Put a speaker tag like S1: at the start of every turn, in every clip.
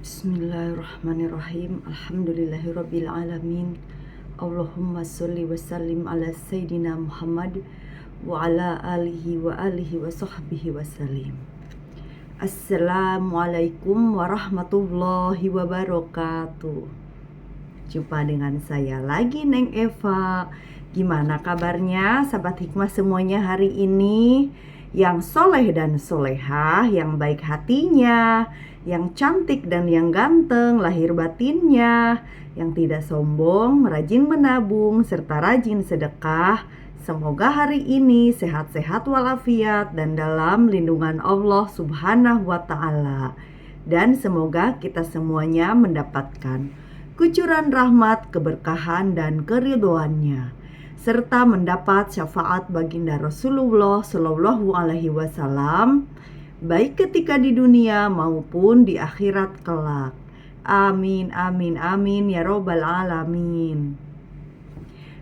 S1: Bismillahirrahmanirrahim. Alhamdulillahirabbil alamin. Allahumma sholli wa sallim ala sayyidina Muhammad wa ala alihi wa sahbihi wa sallim. Assalamualaikum warahmatullahi wabarakatuh. Jumpa dengan saya lagi, Neng Eva. Gimana kabarnya sahabat hikmah semuanya hari ini? Yang soleh dan solehah, yang baik hatinya, yang cantik dan yang ganteng lahir batinnya, yang tidak sombong, rajin menabung, serta rajin sedekah. Semoga hari ini sehat-sehat walafiat dan dalam lindungan Allah Subhanahu wa Ta'ala. Dan semoga kita semuanya mendapatkan kucuran rahmat, keberkahan, dan keridhoannya, serta mendapat syafaat baginda Rasulullah Shallallahu Alaihi Wasallam, baik ketika di dunia maupun di akhirat kelak. Amin, amin, amin ya robbal alamin.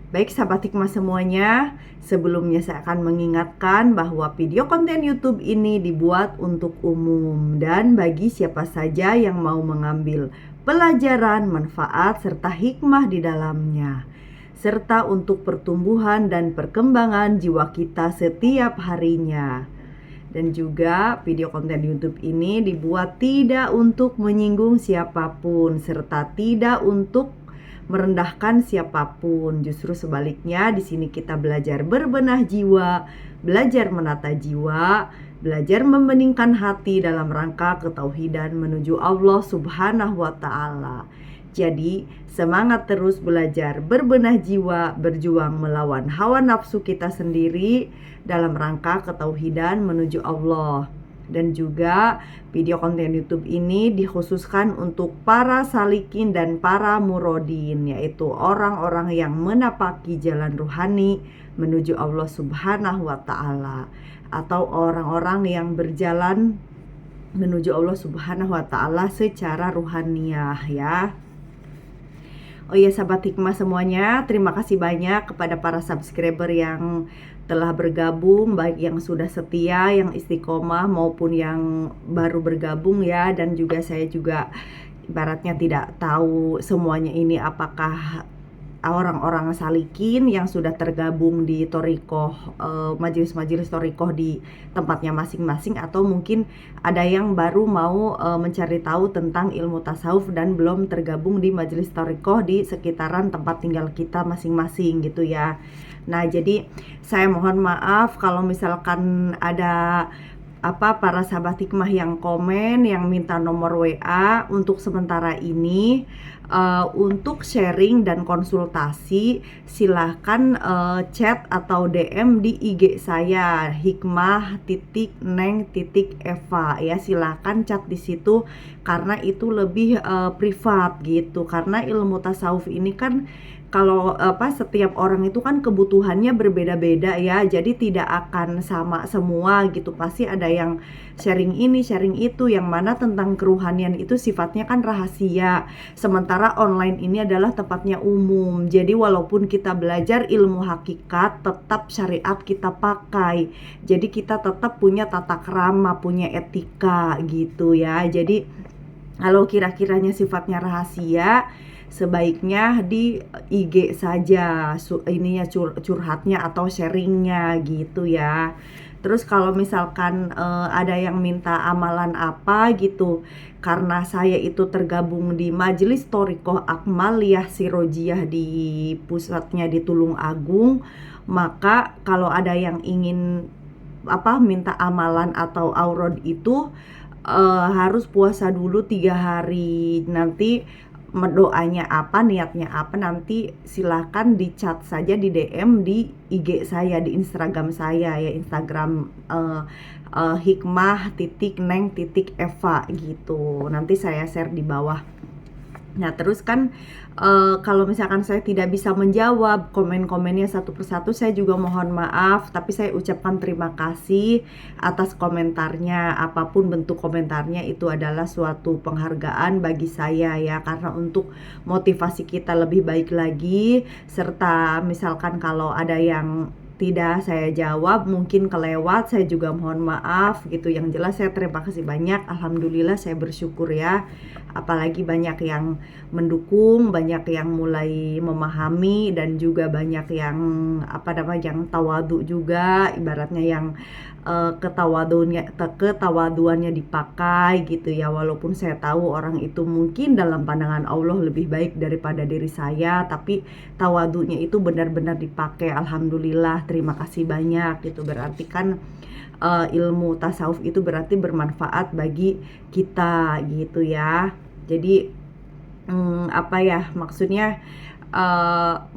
S1: Baik sahabat hikmah semuanya, sebelumnya saya akan mengingatkan bahwa video konten YouTube ini dibuat untuk umum dan bagi siapa saja yang mau mengambil pelajaran, manfaat, serta hikmah di dalamnya, serta untuk pertumbuhan dan perkembangan jiwa kita setiap harinya. Dan juga video konten YouTube ini dibuat tidak untuk menyinggung siapapun, serta tidak untuk merendahkan siapapun. Justru sebaliknya, di sini kita belajar berbenah jiwa, belajar menata jiwa, belajar membeningkan hati dalam rangka ketauhidan menuju Allah Subhanahu wa Ta'ala. Jadi semangat terus belajar berbenah jiwa, berjuang melawan hawa nafsu kita sendiri dalam rangka ketauhidan menuju Allah. Dan juga video konten YouTube ini dikhususkan untuk para salikin dan para murodin, yaitu orang-orang yang menapaki jalan ruhani menuju Allah Subhanahu wa Ta'ala, atau orang-orang yang berjalan menuju Allah Subhanahu wa Ta'ala secara ruhaniyah ya. Oh iya sahabat hikmah semuanya, terima kasih banyak kepada para subscriber yang telah bergabung, baik yang sudah setia, yang istiqomah maupun yang baru bergabung ya. Dan juga saya juga ibaratnya tidak tahu semuanya ini apakah orang-orang salikin yang sudah tergabung di thoriqoh, majelis-majelis thoriqoh di tempatnya masing-masing, atau mungkin ada yang baru mau mencari tahu tentang ilmu tasawuf dan belum tergabung di majelis thoriqoh di sekitaran tempat tinggal kita masing-masing gitu ya. Nah, jadi saya mohon maaf kalau misalkan ada para sahabat hikmah yang komen, yang minta nomor WA untuk sementara ini. Untuk sharing dan konsultasi silahkan chat atau DM di IG saya hikmah.neng.eva ya. Silahkan chat di situ karena itu lebih privat gitu. Karena ilmu tasawuf ini kan kalau setiap orang itu kan kebutuhannya berbeda-beda ya, jadi tidak akan sama semua gitu. Pasti ada yang sharing ini, sharing itu, yang mana tentang keruhanian itu sifatnya kan rahasia. Sementara online ini adalah tempatnya umum. Jadi walaupun kita belajar ilmu hakikat, tetap syariat kita pakai. Jadi kita tetap punya tata krama, punya etika gitu ya. Jadi kalau kira-kiranya sifatnya rahasia, sebaiknya di IG saja curhatnya atau sharingnya gitu ya. Terus kalau misalkan ada yang minta amalan apa gitu, karena saya itu tergabung di Majelis Thoriqoh Akmaliyah Sirojiyah di pusatnya di Tulung Agung, maka kalau ada yang ingin minta amalan atau aurad itu harus puasa dulu 3 hari. Nanti doanya apa, niatnya apa, nanti silahkan di chat saja, di DM di IG saya, di Instagram saya ya, Instagram hikmah.neng.eva gitu. Nanti saya share di bawah. Nah terus kan kalau misalkan saya tidak bisa menjawab komen-komennya satu persatu, saya juga mohon maaf, tapi saya ucapkan terima kasih atas komentarnya. Apapun bentuk komentarnya itu adalah suatu penghargaan bagi saya ya, karena untuk motivasi kita lebih baik lagi. Serta misalkan kalau ada yang tidak saya jawab, mungkin kelewat, saya juga mohon maaf gitu. Yang jelas saya terima kasih banyak, alhamdulillah saya bersyukur ya. Apalagi banyak yang mendukung, banyak yang mulai memahami, dan juga banyak yang yang tawadu juga, ibaratnya yang ketawaduannya dipakai gitu ya. Walaupun saya tahu orang itu mungkin dalam pandangan Allah lebih baik daripada diri saya, tapi tawadunya itu benar-benar dipakai. Alhamdulillah, terima kasih banyak gitu. Berarti kan ilmu tasawuf itu berarti bermanfaat bagi kita gitu ya. Jadi maksudnya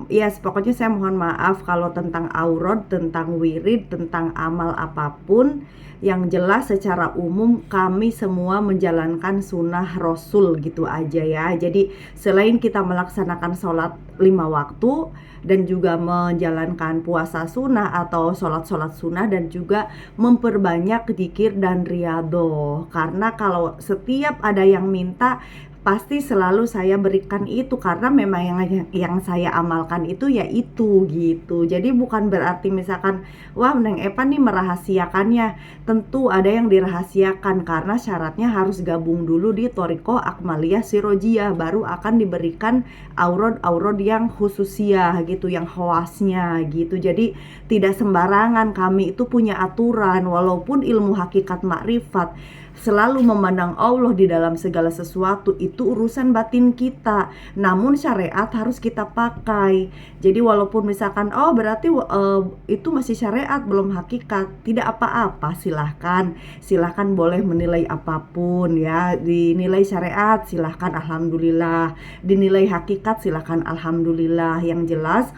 S1: ya pokoknya saya mohon maaf kalau tentang aurad, tentang wirid, tentang amal apapun. Yang jelas secara umum kami semua menjalankan sunnah Rasul gitu aja ya. Jadi selain kita melaksanakan sholat 5 waktu dan juga menjalankan puasa sunnah atau sholat sunnah, dan juga memperbanyak zikir dan riyadhah. Karena kalau setiap ada yang minta, pasti selalu saya berikan itu, karena memang yang saya amalkan itu ya itu gitu. Jadi bukan berarti misalkan wah Neng Eva nih merahasiakannya. Tentu ada yang dirahasiakan karena syaratnya harus gabung dulu di Thariqah Akmaliyah Sirojiyah, baru akan diberikan aurad yang khususiyah gitu, yang khawasnya gitu. Jadi tidak sembarangan, kami itu punya aturan. Walaupun ilmu hakikat makrifat selalu memandang Allah di dalam segala sesuatu, itu urusan batin kita, namun syariat harus kita pakai. Jadi walaupun misalkan berarti itu masih syariat belum hakikat, tidak apa-apa, silahkan boleh menilai apapun ya. Dinilai syariat silahkan, alhamdulillah. Dinilai hakikat silahkan, alhamdulillah. Yang jelas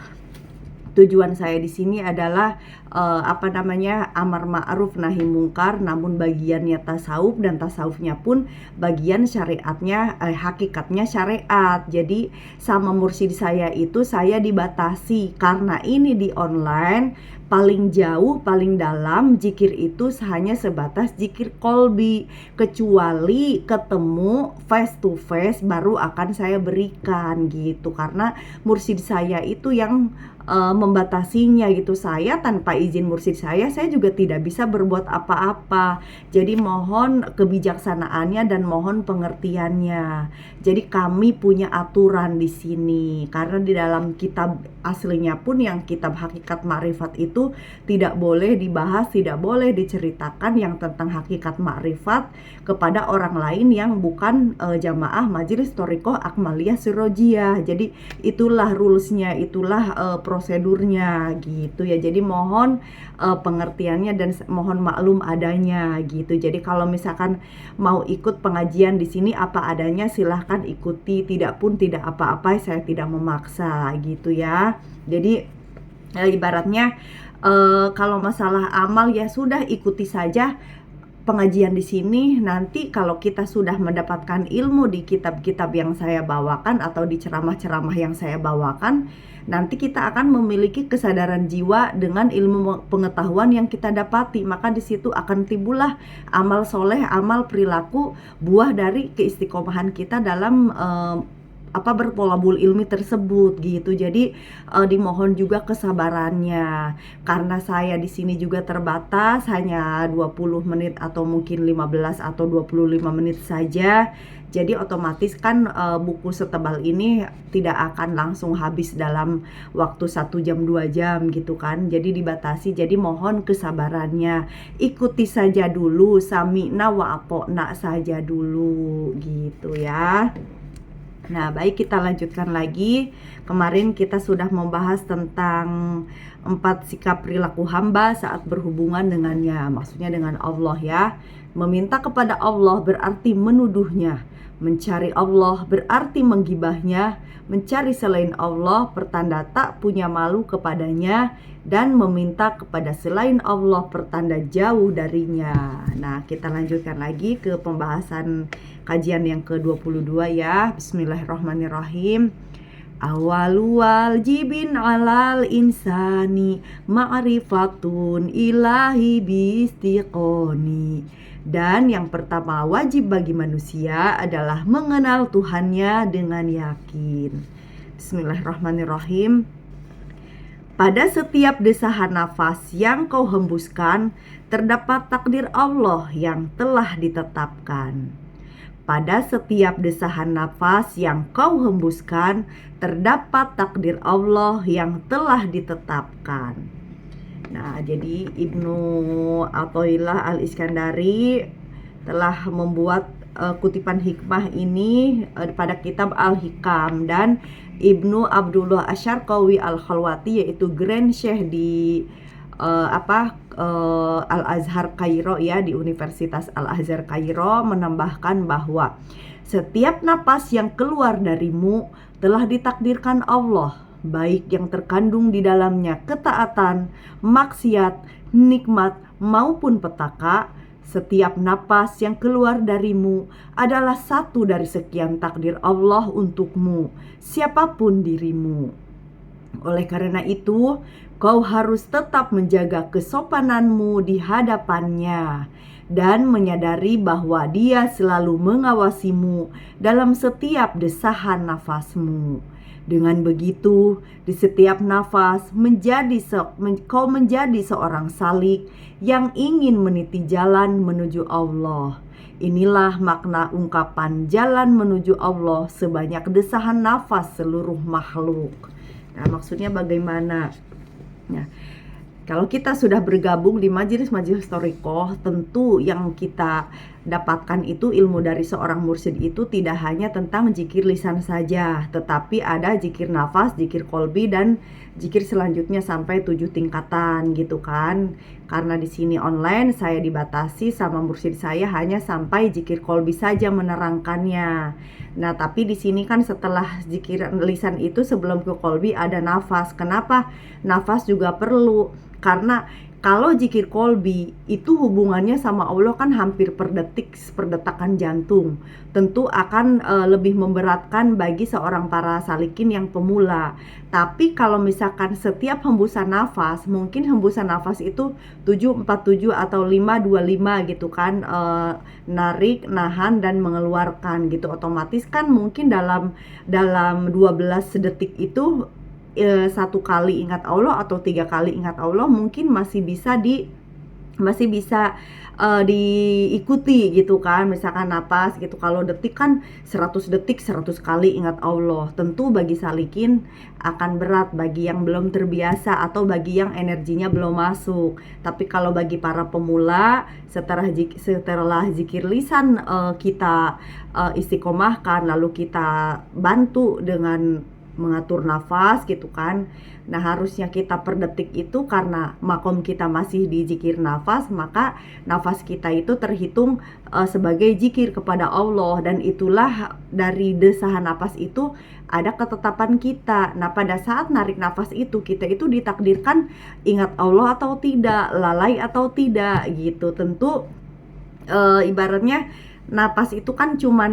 S1: tujuan saya di sini adalah amar ma'ruf nahi mungkar, namun bagiannya tasawuf, dan tasawufnya pun bagian syariatnya, hakikatnya syariat. Jadi sama mursyid saya itu saya dibatasi, karena ini di online paling jauh, paling dalam zikir itu hanya sebatas zikir kolbi, kecuali ketemu face to face baru akan saya berikan gitu. Karena mursyid saya itu yang membatasinya gitu. Saya tanpa izin mursyid saya juga tidak bisa berbuat apa-apa. Jadi mohon kebijaksanaannya dan mohon pengertiannya. Jadi kami punya aturan di sini, karena di dalam kitab aslinya pun yang kitab hakikat makrifat itu tidak boleh dibahas, tidak boleh diceritakan yang tentang hakikat makrifat kepada orang lain yang bukan jamaah majelis Thariqah Akmaliyah Sirojiyah. Jadi itulah rulesnya, itulah prosedurnya gitu ya. Jadi mohon pengertiannya dan mohon maklum adanya gitu. Jadi kalau misalkan mau ikut pengajian di sini apa adanya, silahkan ikuti, tidak apa-apa, saya tidak memaksa gitu ya. Jadi ibaratnya kalau masalah amal ya sudah, ikuti saja pengajian di sini. Nanti kalau kita sudah mendapatkan ilmu di kitab-kitab yang saya bawakan atau di ceramah-ceramah yang saya bawakan, nanti kita akan memiliki kesadaran jiwa dengan ilmu pengetahuan yang kita dapati. Maka di situ akan timbullah amal soleh, amal perilaku, buah dari keistiqomahan kita dalam bertolabul ilmi tersebut gitu. Jadi dimohon juga kesabarannya, karena saya di sini juga terbatas, hanya 20 menit atau mungkin 15 atau 25 menit saja. Jadi otomatis kan buku setebal ini tidak akan langsung habis dalam waktu 1 jam 2 jam gitu kan. Jadi dibatasi. Jadi mohon kesabarannya, ikuti saja dulu, sami'na wa ata'na saja dulu gitu ya. Nah, baik, kita lanjutkan lagi. Kemarin kita sudah membahas tentang 4 sikap perilaku hamba saat berhubungan dengannya, maksudnya dengan Allah ya. Meminta kepada Allah berarti menuduhnya, mencari Allah berarti menggibahnya, mencari selain Allah pertanda tak punya malu kepadanya, dan meminta kepada selain Allah pertanda jauh darinya. Nah, kita lanjutkan lagi ke pembahasan kajian yang ke-22 ya. Bismillahirrahmanirrahim. Awalu wajibin alal insani ma'rifatun ilahi bistiqoni. Dan yang pertama wajib bagi manusia adalah mengenal Tuhannya dengan yakin. Bismillahirrahmanirrahim. Pada setiap desahan nafas yang kau hembuskan, terdapat takdir Allah yang telah ditetapkan. Pada setiap desahan nafas yang kau hembuskan, terdapat takdir Allah yang telah ditetapkan. Nah, jadi Ibnu Athaillah Al-Iskandari telah membuat kutipan hikmah ini pada kitab Al-Hikam, dan Ibnu Abdullah Asyarqawi Al-Khalwati, yaitu Grand Syekh di Al-Azhar Kairo, ya, di Universitas Al-Azhar Kairo, menambahkan bahwa setiap napas yang keluar darimu telah ditakdirkan Allah, baik yang terkandung di dalamnya ketaatan, maksiat, nikmat maupun petaka. Setiap napas yang keluar darimu adalah satu dari sekian takdir Allah untukmu, siapapun dirimu. Oleh karena itu, kau harus tetap menjaga kesopananmu di hadapannya dan menyadari bahwa Dia selalu mengawasimu dalam setiap desahan nafasmu. Dengan begitu, di setiap nafas kau menjadi seorang salik yang ingin meniti jalan menuju Allah. Inilah makna ungkapan jalan menuju Allah sebanyak desahan nafas seluruh makhluk. Nah, maksudnya bagaimana? Nah, kalau kita sudah bergabung di majelis-majelis thariqah, tentu yang kita dapatkan itu ilmu dari seorang mursyid itu tidak hanya tentang zikir lisan saja, tetapi ada zikir nafas, zikir kolbi, dan zikir selanjutnya sampai 7 tingkatan gitu kan. Karena di sini online, saya dibatasi sama mursyid saya hanya sampai zikir kolbi saja menerangkannya. Nah, tapi di sini kan setelah zikir lisan itu sebelum ke kolbi ada nafas. Kenapa? Nafas juga perlu. Karena kalau zikir kolbi itu hubungannya sama Allah kan hampir per detik, perdetakan jantung. Tentu akan lebih memberatkan bagi seorang para salikin yang pemula. Tapi kalau misalkan setiap hembusan nafas, mungkin hembusan nafas itu 747 atau 525 gitu kan, narik, nahan, dan mengeluarkan gitu. Otomatis kan mungkin dalam 12 detik itu 1 kali ingat Allah atau 3 kali ingat Allah mungkin masih bisa diikuti gitu kan. Misalkan napas gitu, kalau detik kan 100 detik 100 kali ingat Allah. Tentu bagi salikin akan berat, bagi yang belum terbiasa atau bagi yang energinya belum masuk. Tapi kalau bagi para pemula, setelah zikir lisan kita istiqomahkan, lalu kita bantu dengan mengatur nafas gitu kan. Nah, harusnya kita per detik itu, karena makom kita masih di zikir nafas, maka nafas kita itu terhitung sebagai zikir kepada Allah. Dan itulah dari desahan nafas itu ada ketetapan kita. Nah, pada saat narik nafas itu, kita itu ditakdirkan ingat Allah atau tidak, lalai atau tidak gitu. Tentu ibaratnya napas itu kan cuman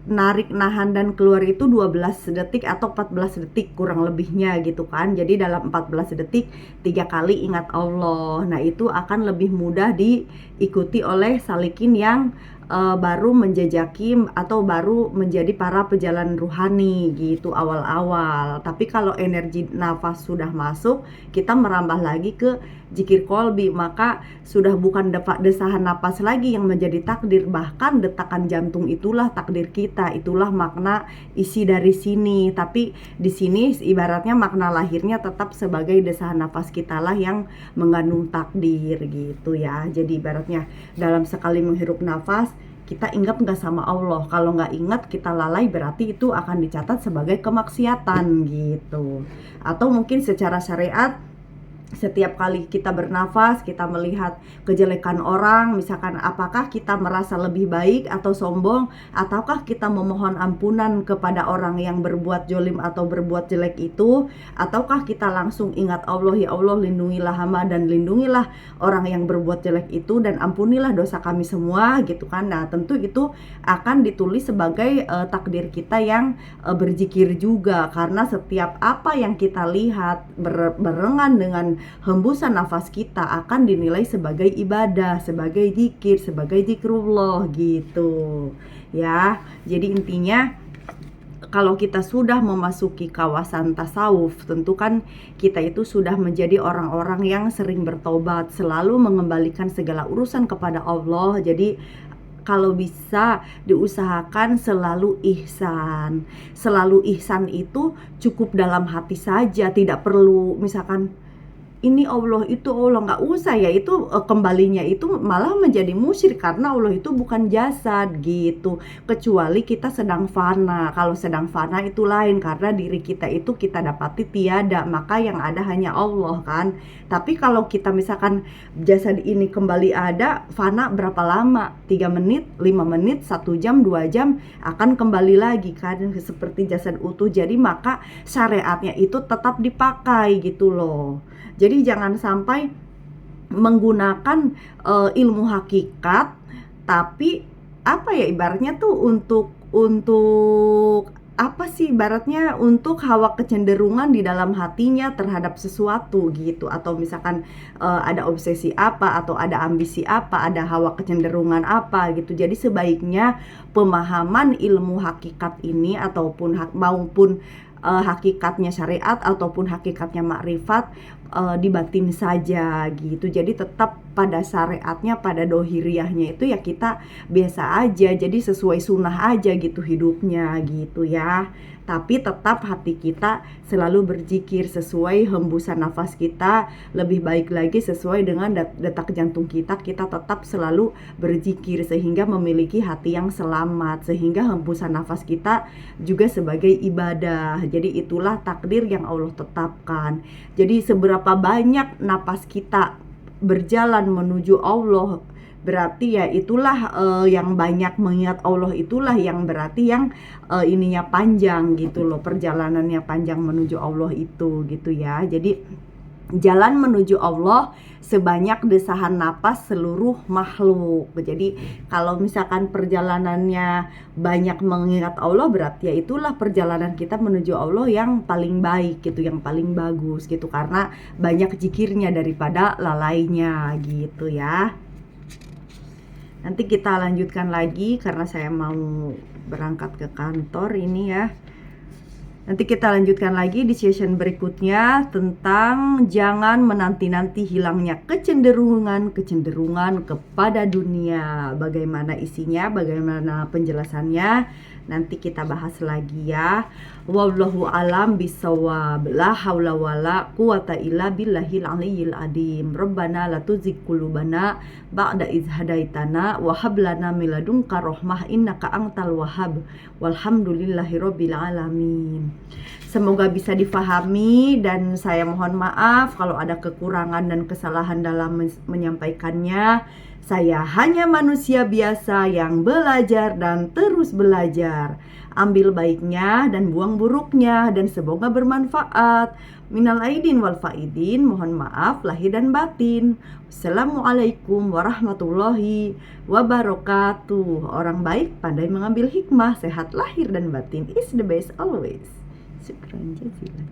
S1: narik, nahan, dan keluar itu 12 detik atau 14 detik kurang lebihnya gitu kan. Jadi dalam 14 detik 3 kali ingat Allah. Nah, itu akan lebih mudah diikuti oleh salikin yang baru menjejaki atau baru menjadi para pejalan ruhani gitu awal-awal. Tapi kalau energi nafas sudah masuk, kita merambah lagi ke zikir kolbi, maka sudah bukan desahan napas lagi yang menjadi takdir, bahkan detakan jantung itulah takdir kita. Itulah makna isi dari sini. Tapi di sini ibaratnya makna lahirnya tetap sebagai desahan napas kita lah yang mengandung takdir gitu ya. Jadi ibaratnya dalam sekali menghirup nafas, kita ingat nggak sama Allah. Kalau nggak ingat, kita lalai, berarti itu akan dicatat sebagai kemaksiatan gitu. Atau mungkin secara syariat, setiap kali kita bernafas, kita melihat kejelekan orang, misalkan apakah kita merasa lebih baik atau sombong, ataukah kita memohon ampunan kepada orang yang berbuat jolim atau berbuat jelek itu, ataukah kita langsung ingat Allah, ya Allah lindungilah hamba dan lindungilah orang yang berbuat jelek itu, dan ampunilah dosa kami semua gitu kan. Nah, tentu itu akan ditulis sebagai takdir kita yang berzikir juga, karena setiap apa yang kita lihat berengan dengan hembusan nafas kita akan dinilai sebagai ibadah, sebagai zikir, sebagai zikrullah gitu ya. Jadi intinya kalau kita sudah memasuki kawasan tasawuf, tentu kan kita itu sudah menjadi orang-orang yang sering bertobat, selalu mengembalikan segala urusan kepada Allah. Jadi kalau bisa diusahakan selalu ihsan. Selalu ihsan itu cukup dalam hati saja, tidak perlu misalkan ini Allah, itu Allah, nggak usah ya. Itu kembalinya itu malah menjadi musyrik karena Allah itu bukan jasad gitu. Kecuali kita sedang fana. Kalau sedang fana itu lain, karena diri kita itu kita dapati tiada, maka yang ada hanya Allah kan. Tapi kalau kita misalkan jasad ini kembali ada, fana berapa lama? 3 menit, 5 menit, 1 jam, 2 jam akan kembali lagi kan seperti jasad utuh. Jadi maka syariatnya itu tetap dipakai gitu loh. Jadi jangan sampai menggunakan ilmu hakikat, tapi apa ya ibaratnya tuh untuk apa sih ibaratnya, untuk hawa kecenderungan di dalam hatinya terhadap sesuatu gitu, atau misalkan ada obsesi apa, atau ada ambisi apa, ada hawa kecenderungan apa gitu. Jadi sebaiknya pemahaman ilmu hakikat ini ataupun maupun hakikatnya syariat ataupun hakikatnya makrifat dibatin saja gitu. Jadi tetap pada syariatnya, pada dohiriyahnya itu ya kita biasa aja, jadi sesuai sunnah aja gitu hidupnya gitu ya. Tapi tetap hati kita selalu berzikir sesuai hembusan nafas kita, lebih baik lagi sesuai dengan detak jantung kita tetap selalu berzikir sehingga memiliki hati yang selamat, sehingga hembusan nafas kita juga sebagai ibadah. Jadi itulah takdir yang Allah tetapkan. Jadi seberapa banyak napas kita berjalan menuju Allah, berarti ya itulah yang banyak mengingat Allah, itulah yang berarti yang ininya panjang gitu loh, perjalanannya panjang menuju Allah itu gitu ya. Jadi jalan menuju Allah sebanyak desahan napas seluruh makhluk. Jadi kalau misalkan perjalanannya banyak mengingat Allah, berarti ya itulah perjalanan kita menuju Allah yang paling baik gitu, yang paling bagus gitu, karena banyak zikirnya daripada lalainya gitu ya. Nanti kita lanjutkan lagi karena saya mau berangkat ke kantor ini ya. Nanti kita lanjutkan lagi di session berikutnya tentang jangan menanti-nanti hilangnya kecenderungan kepada dunia. Bagaimana isinya, bagaimana penjelasannya, nanti kita bahas lagi ya. Wallahu alam bisawab. La haula wala quwata illa billahil aliyyil adim. Rabbana la tuzigh qulubana ba'da idh hadaitana wa hab lana min ladunka rahmah innaka antal wahhab. Walhamdulillahirabbil alamin. Semoga bisa difahami dan saya mohon maaf kalau ada kekurangan dan kesalahan dalam menyampaikannya. Saya hanya manusia biasa yang belajar dan terus belajar. Ambil baiknya dan buang buruknya, dan semoga bermanfaat. Minal aidin wal faidin, mohon maaf lahir dan batin. Assalamualaikum warahmatullahi wabarakatuh. Orang baik pandai mengambil hikmah, sehat lahir dan batin is the best always. Syukran jazilan.